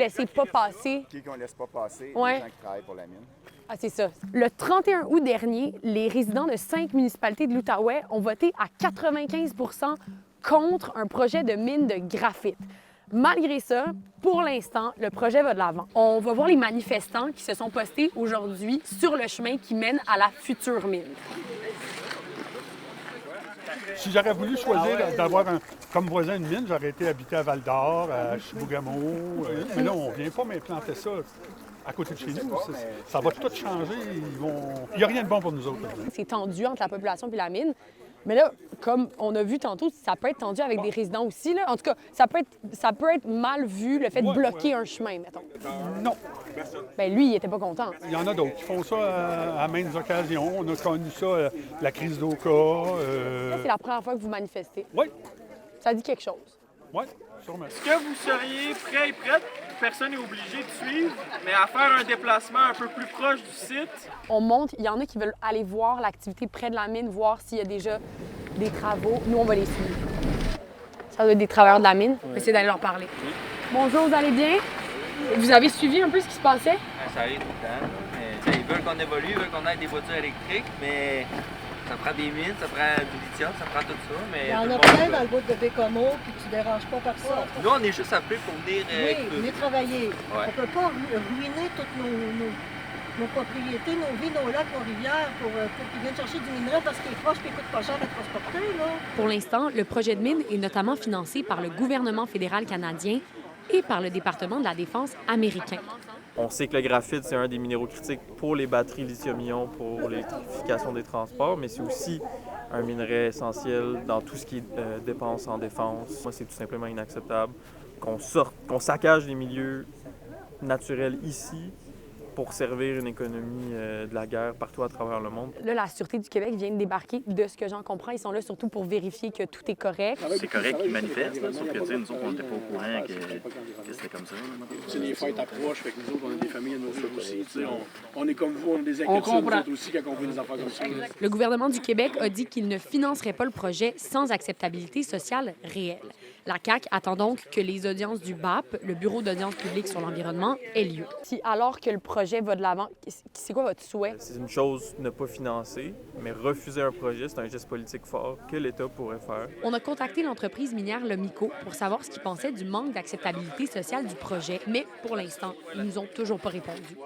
laissez pas passer. Qui qu'on laisse pas passer? Ouais. Les gens qui travaillent pour la mine. Ah, c'est ça. Le 31 août dernier, les résidents de 5 municipalités de l'Outaouais ont voté à 95 contre un projet de mine de graphite. Malgré ça, pour l'instant, le projet va de l'avant. On va voir les manifestants qui se sont postés aujourd'hui sur le chemin qui mène à la future mine. Si j'aurais voulu choisir d'avoir comme voisin une mine, j'aurais été habité à Val-d'Or, à Chibougamau. Mais là, on ne vient pas m'implanter ça à côté de chez nous. Ça va tout changer. Il n'y a rien de bon pour nous autres. C'est tendu entre la population et la mine. Mais là, comme on a vu tantôt, ça peut être tendu avec des résidents aussi. Là. En tout cas, ça peut être mal vu, le fait de bloquer un chemin, mettons. Non. Bien, lui, il n'était pas content. Il y en a d'autres qui font ça à maintes occasions. On a connu ça, la crise d'Oka. Ça, c'est la première fois que vous manifestez. Oui. Ça dit quelque chose. Oui, sûrement. Est-ce que vous seriez prêt et prête, personne n'est obligé de suivre, mais à faire un déplacement un peu plus proche du site? On monte, il y en a qui veulent aller voir l'activité près de la mine, voir s'il y a déjà des travaux. Nous, on va les suivre. Ça doit être des travailleurs de la mine. On va essayer d'aller leur parler. Oui. Bonjour, vous allez bien? Vous avez suivi un peu ce qui se passait? Ça arrive tout le temps. Mais, ils veulent qu'on évolue, ils veulent qu'on ait des voitures électriques, mais ça prend des mines, ça prend du lithium, ça prend tout ça. Mais il y en a plein dans le bout de Bécomo, puis tu déranges pas personne. Nous, on est juste appelés pour venir... venir travailler. Ouais. On peut pas ruiner toutes nos propriétés, nos vies, nos lacs, nos rivières pour qu'ils viennent chercher du minerai parce qu'il est proche et coûte pas cher à transporter. Là. Pour l'instant, le projet de mine est notamment financé par le gouvernement fédéral canadien et par le département de la Défense américain. On sait que le graphite, c'est un des minéraux critiques pour les batteries lithium-ion, pour l'électrification des transports, mais c'est aussi un minerai essentiel dans tout ce qui est dépenses en défense. Moi, c'est tout simplement inacceptable qu'on saccage les milieux naturels ici pour servir une économie de la guerre partout à travers le monde. Là, la Sûreté du Québec vient de débarquer. De ce que j'en comprends, ils sont là surtout pour vérifier que tout est correct. C'est correct qu'ils manifestent, là, sauf que nous autres, on n'était pas au courant que c'était comme ça. Les fêtes approchent, fait que nous autres, on a des familles à nourrir aussi. On est comme vous, on a des inquiétudes nous autres aussi quand on fait des affaires comme ça. Le gouvernement du Québec a dit qu'il ne financerait pas le projet sans acceptabilité sociale réelle. La CAQ attend donc que les audiences du BAP, le Bureau d'audience publique sur l'environnement, aient lieu. Alors que le projet va de l'avant, c'est quoi votre souhait? C'est une chose ne pas financer, mais refuser un projet, c'est un geste politique fort que l'État pourrait faire. On a contacté l'entreprise minière Lomico pour savoir ce qu'ils pensaient du manque d'acceptabilité sociale du projet, mais pour l'instant, ils nous ont toujours pas répondu.